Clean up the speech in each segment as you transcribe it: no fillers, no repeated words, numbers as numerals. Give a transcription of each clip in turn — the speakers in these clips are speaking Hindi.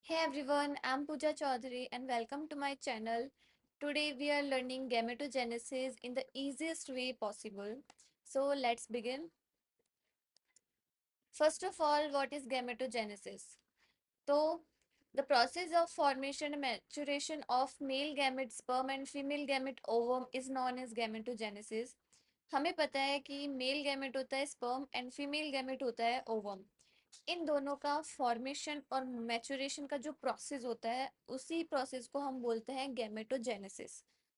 Hey everyone, I'm Pooja Chaudhary and welcome to my channel. Today we are learning gametogenesis in the easiest way possible. So let's begin. First of all, what is gametogenesis? So, the process of formation and maturation of male gamete sperm and female gamete ovum is known as gametogenesis. हमें पता है कि मेल गैमेट होता है स्पर्म एंड फीमेल गैमेट होता है ओवम। इन दोनों का फॉर्मेशन और मैचुरेशन का जो प्रोसेस होता है उसी प्रोसेस को हम बोलते हैं gametogenesis.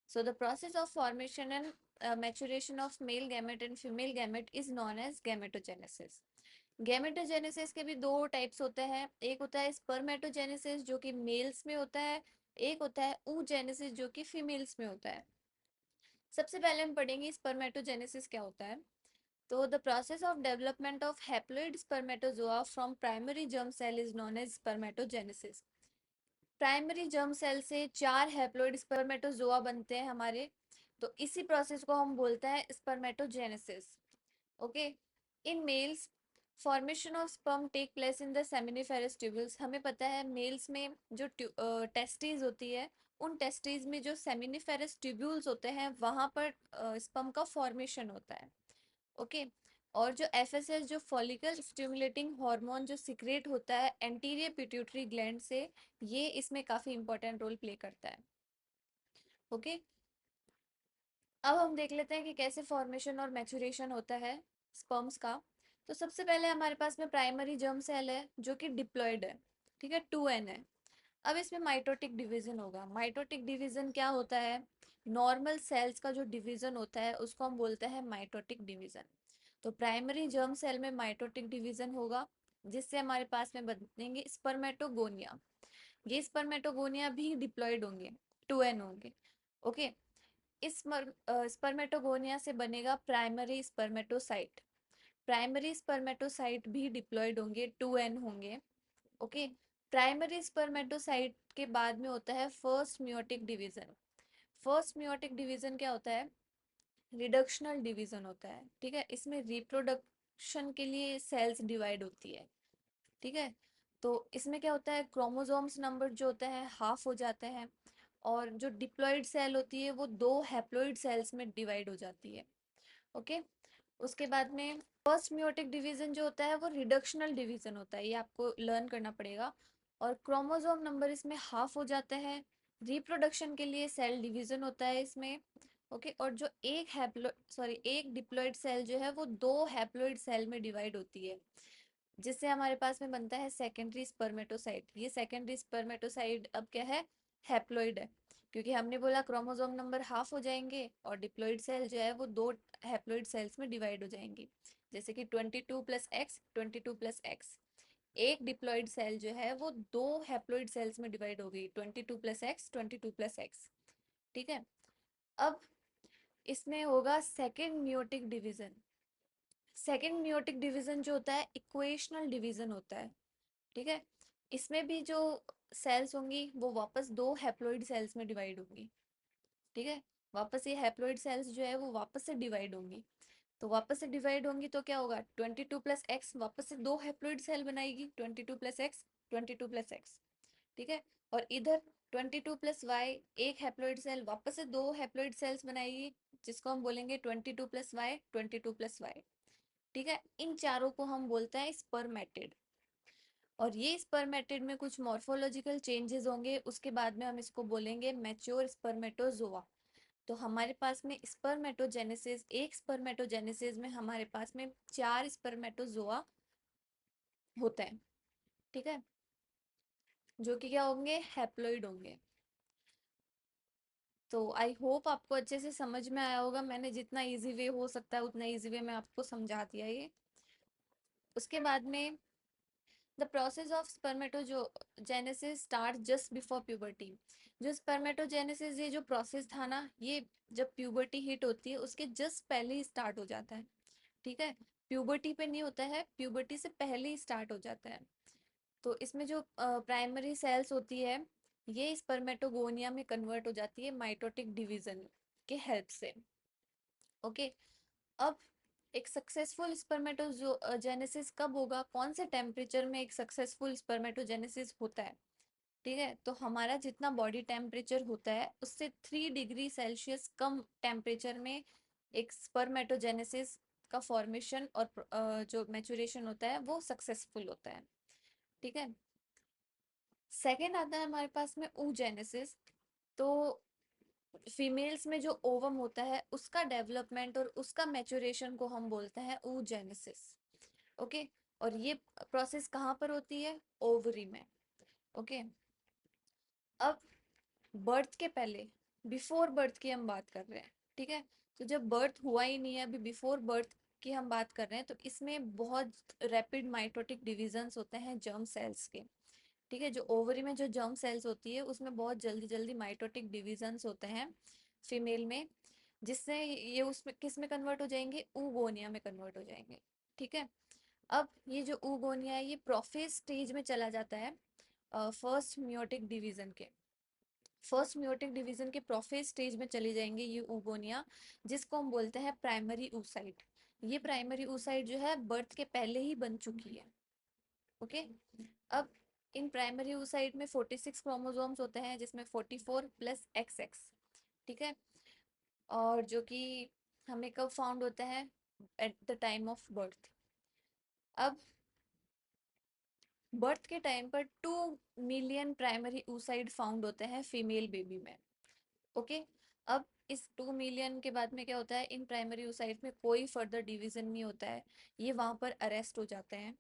So the process of formation and maturation of male gamete and female gamete is known as gametogenesis. Gametogenesis के भी दो टाइप्स होते हैं, एक होता है स्पर्मेटोजेनेसिस जो कि मेल्स में होता है, एक होता है oogenesis जो कि फीमेल्स में होता है। सबसे पहले हम पढ़ेंगे स्पर्मेटोजेनेसिस क्या होता है। तो the process of development of haploid spermatozoa from primary germ cell is known as spermatogenesis. Primary germ cell से चार हैप्लोइड स्पर्मेटोजोआ बनते हैं हमारे, तो इसी प्रोसेस को हम बोलते हैं spermatogenesis. Okay. In males formation of sperm take place in the seminiferous tubules. हमें पता है मेल्स में जो टेस्टीज होती है, उन टेस्टीज में जो सेमिनिफेरस ट्यूब्यूल्स होते हैं वहां पर स्पर्म का फॉर्मेशन होता है। ओके। और जो एफएसएस जो फॉलिकल स्टिमुलेटिंग हार्मोन जो सिक्रेट होता है एंटीरियर पिट्यूटरी ग्लैंड से, ये इसमें काफी इंपॉर्टेंट रोल प्ले करता है। ओके। अब हम देख लेते हैं कि कैसे फॉर्मेशन और मैचुरेशन होता है स्पर्म्स का। तो सबसे पहले हमारे पास में प्राइमरी जर्म सेल है जो कि डिप्लॉयड है, ठीक है, 2n है। अब इसमें माइटोटिक डिवीजन होगा। माइटोटिक डिवीजन क्या होता है? नॉर्मल सेल्स का जो डिवीजन होता है उसको हम बोलते हैं माइटोटिक डिवीजन। तो प्राइमरी जर्म सेल में माइटोटिक डिवीजन होगा जिससे हमारे पास में बनेंगे स्पर्मेटोगोनिया। ये स्पर्मेटोगोनिया भी डिप्लॉयड होंगे, 2n होंगे। ओके। इस स्पर्मेटोगोनिया से बनेगा प्राइमरी स्पर्मेटोसाइट। प्राइमरी स्पर्मेटोसाइट भी डिप्लॉयड होंगे, 2n होंगे। ओके। प्राइमरी स्पर्मेटोसाइट के बाद में होता है first meiotic division. First meiotic division क्या होता है? रिडक्शनल डिवीजन होता है, ठीक है। इसमें रिप्रोडक्शन के लिए सेल्स डिवाइड होती है, ठीक है। तो इसमें क्या होता है, क्रोमोसोम्स नंबर जो होता है हाफ हो जाते हैं और जो डिप्लॉयड सेल होती है वो दो हैप्लॉइड सेल्स में डिवाइड हो जाती है। ओके। उसके बाद में फर्स्ट मियोटिक डिवीजन जो होता है वो रिडक्शनल डिवीजन होता है, ये आपको लर्न करना पड़ेगा। और क्रोमोसोम नंबर इसमें हाफ हो जाता है। रिप्रोडक्शन के लिए सेल डिवीजन होता है इसमें। ओके। और जो एक डिप्लॉयड सेल जो है वो दो हैप्लॉइड सेल में डिवाइड होती है, जिससे हमारे पास में बनता है सेकेंडरी स्पर्मेटोसाइट। ये सेकेंडरी स्पर्मेटोसाइट अब क्या है? हैप्लॉइड है, क्योंकि हमने बोला क्रोमोसोम नंबर हाफ हो जाएंगे और डिप्लॉइड सेल जो है वो दो हैप्लॉइड सेल्स में डिवाइड हो जाएंगी। जैसे कि 22+x 22+x। एक डिप्लॉइड सेल जो है वो दो हैप्लॉइड सेल्स में डिवाइड हो गई, 22+x 22+x, ठीक है। अब इसमें होगा second meiotic division. Second meiotic division जो होता है इक्वेशनल डिवीजन होता है, ठीक है। इसमें भी जो सेल्स होंगी वो वापस दो हैप्लॉइड सेल्स में डिवाइड होंगी, ठीक है। वापस ये हैप्लॉइड सेल्स जो है वो वापस से डिवाइड होंगी। तो वापस से डिवाइड होंगी तो क्या होगा, 22+x वापस से दो हैप्लॉइड सेल बनाएगी, 22+x 22+x, ठीक है। और इधर 22+y एक हैप्लॉइड सेल वापस से दो हैप्लॉइड सेल्स बनाएगी, जिसको हम बोलेंगे 22+y 22+y, ठीक है। इन चारों को हम बोलते हैं स्पर्मेटिड। और ये स्पर्मेटिड में कुछ मॉर्फोलॉजिकल चेंजेस होंगे, उसके बाद में हम इसको बोलेंगे मैच्योर स्पर्मेटोजोआ। तो हमारे पास में स्पर्मेटोजेनेसिस, एक स्पर्मेटोजेनेसिस में हमारे पास में चार स्पर्मेटोजोआ होते हैं, ठीक है, जो कि क्या होंगे, हैप्लॉइड होंगे। तो आई होप आपको अच्छे से समझ में आया होगा, मैंने जितना इजी वे हो सकता है उतना इजी वे में आपको समझा दिया ये। उसके बाद में the process of spermatogenesis start just before puberty. जो स्पर्मेटोजेनेसिस ये जो प्रोसेस था ना, ये जब प्यूबर्टी हिट होती है उसके जस्ट पहले ही स्टार्ट हो जाता है, ठीक है। प्यूबर्टी पे नहीं होता है, प्यूबर्टी से पहले ही स्टार्ट हो जाता है। तो इसमें जो प्राइमरी सेल्स होती है ये स्पर्मेटोगोनिया में कन्वर्ट हो जाती है माइटोटिक डिवीजन के हेल्प से। ओके। अब एक सक्सेसफुल स्पर्मेटोजेनेसिस कब होगा, कौन से टेम्परेचर में एक सक्सेसफुल स्पर्मेटोजेनेसिस होता है? ठीक है, तो हमारा जितना बॉडी टेम्परेचर होता है उससे 3 डिग्री सेल्सियस कम टेम्परेचर में एक स्पर्मेटोजेनेसिस का फॉर्मेशन और जो मैचुरेशन होता है वो सक्सेसफुल होता है। ठीक है, सेकेंड आता है हमारे पास में oogenesis। तो फीमेल्स में जो ओवम होता है उसका डेवलपमेंट और उसका मैचुरेशन को हम बोलते हैं oogenesis। ओके, और ये प्रोसेस कहाँ पर होती है? ओवरी में। ओके, अब बर्थ के पहले, बिफोर बर्थ की हम बात कर रहे हैं। ठीक है, तो जब बर्थ हुआ ही नहीं है, अभी बिफोर बर्थ की हम बात कर रहे हैं, तो इसमें बहुत रैपिड माइटोटिक डिविजन्स होते हैं जर्म सेल्स के। ठीक है, जो ओवरी में जो जर्म सेल्स होती है उसमें बहुत जल्दी जल्दी माइटोटिक डिविजन्स होते हैं फीमेल में, जिससे ये उसमें किस में कन्वर्ट हो जाएंगे? ऊगोनिया में कन्वर्ट हो जाएंगे। ठीक है, अब ये जो ऊगोनिया है ये प्रोफेज स्टेज में चला जाता है फर्स्ट मियोटिक डिवीजन के। फर्स्ट मियोटिक डिवीजन के प्रोफेज स्टेज में चली जाएंगे ये ऊगोनिया, जिसको हम बोलते हैं प्राइमरी oocyte। ये प्राइमरी oocyte जो है बर्थ के पहले ही बन चुकी है। ओके, अब इन प्राइमरी oocyte में 46 क्रोमोसोम्स होते हैं, जिसमें 44 प्लस XX। ठीक है, और जो कि हमें कब फाउंड होता है? At the time of birth. अब बर्थ के टाइम पर 2 मिलियन प्राइमरी oocyte फाउंड होते हैं फीमेल बेबी में। ओके, अब इस 2 मिलियन के बाद में क्या होता है? इन प्राइमरी oocyte में कोई फर्दर डिवीजन नहीं होता है, ये वहां पर अरेस्ट हो जाते हैं।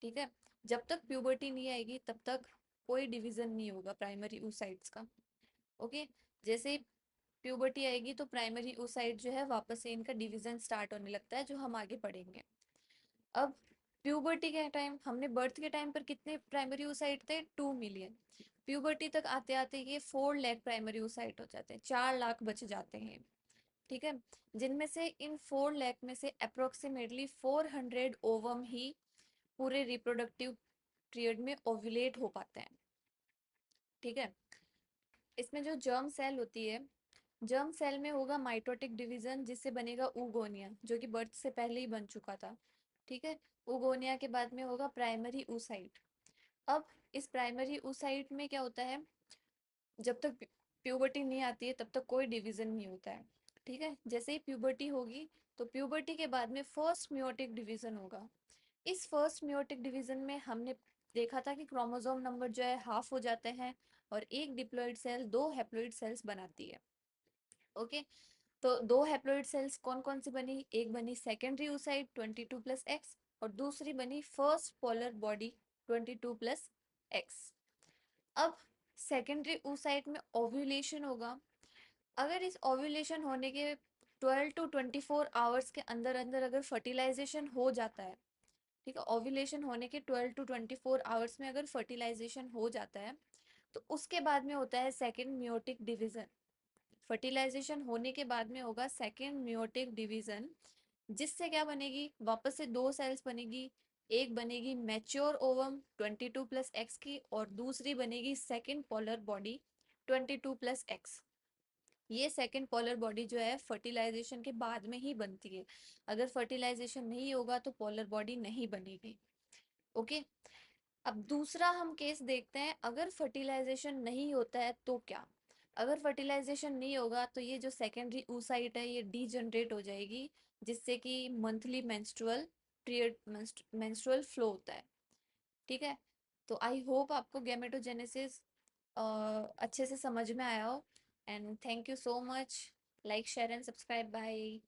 ठीक है, जब तक प्यूबर्टी नहीं आएगी तब तक कोई डिवीजन नहीं होगा प्राइमरी oocytes का। ओके, जैसे ही प्यूबर्टी आएगी तो प्राइमरी oocyte जो है वापस से इनका डिवीजन स्टार्ट होने लगता है, जो हम आगे पढ़ेंगे। अब प्यूबर्टी के टाइम, हमने बर्थ के टाइम पर कितने प्राइमरी oocyte थे? 2 मिलियन। प्यूबर्टी तक आते आते ये 4 लाख प्राइमरी oocyte हो जाते हैं, 4 लाख बच जाते हैं। ठीक है, जिनमें से इन 4 लाख में से अप्रोक्सीमेटली 400 ओवम ही पूरे रिप्रोडक्टिव पीरियड में ओव्यूलेट हो पाते हैं। ठीक है, इसमें जो जर्म सेल होती है, जर्म सेल में होगा माइटोटिक डिवीजन, जिससे बनेगा ऊगोनिया, जो कि बर्थ से पहले ही बन चुका था। ठीक है, ऊगोनिया के बाद में होगा प्राइमरी oocyte। अब इस प्राइमरी oocyte में क्या होता है? जब तक प्यूबर्टी नहीं आती है तब तक कोई डिवीजन नहीं होता है। ठीक है, जैसे ही प्यूबर्टी होगी तो प्यूबर्टी के बाद में फर्स्ट मियोटिक डिवीजन होगा। इस फर्स्ट मियोटिक डिवीजन में हमने देखा था कि क्रोमोसोम नंबर जो है हाफ हो जाते हैं, और एक डिप्लॉइड सेल 2 हैप्लॉइड सेल्स बनाती है। ओके, तो 2 हैप्लॉइड सेल्स कौन कौन सी बनी? एक बनी सेकेंडरी oocyte 22+X, और दूसरी बनी फर्स्ट पोलर बॉडी 22+X। अब सेकेंडरी oocyte में ओव्यूलेशन होगा। अगर इस ओव्यूलेशन होने के 12 to 24 आवर्स के अंदर अंदर अगर फर्टिलाइजेशन हो जाता है, ठीक है, ओव्यूलेशन होने के 12 to 24 आवर्स में अगर फर्टिलाइजेशन हो जाता है, तो उसके बाद में होता है सेकेंड मियोटिक डिवीजन। फर्टिलाइजेशन होने के बाद में होगा सेकेंड मियोटिक डिवीजन, जिससे क्या बनेगी? वापस से 2 सेल्स बनेगी। एक बनेगी मैच्योर ओवम 22+X की, और दूसरी बनेगी सेकेंड पोलर बॉडी 22+X। ये सेकेंड पोलर बॉडी जो है फर्टिलाइजेशन के बाद में ही बनती है। अगर फर्टिलाइजेशन नहीं होगा तो पोलर बॉडी नहीं बनेगी। ओके, अब दूसरा हम केस देखते हैं, अगर फर्टिलाइजेशन नहीं होता है तो क्या? अगर फर्टिलाइजेशन नहीं होगा तो ये जो सेकेंडरी oocyte है ये डीजनरेट हो जाएगी, जिससे कि monthly menstrual period, menstrual flow होता है। ठीक है, तो आई होप आपको गैमेटोजेनेसिस अच्छे से समझ में आया हो। And thank you so much. Like share and subscribe, bye.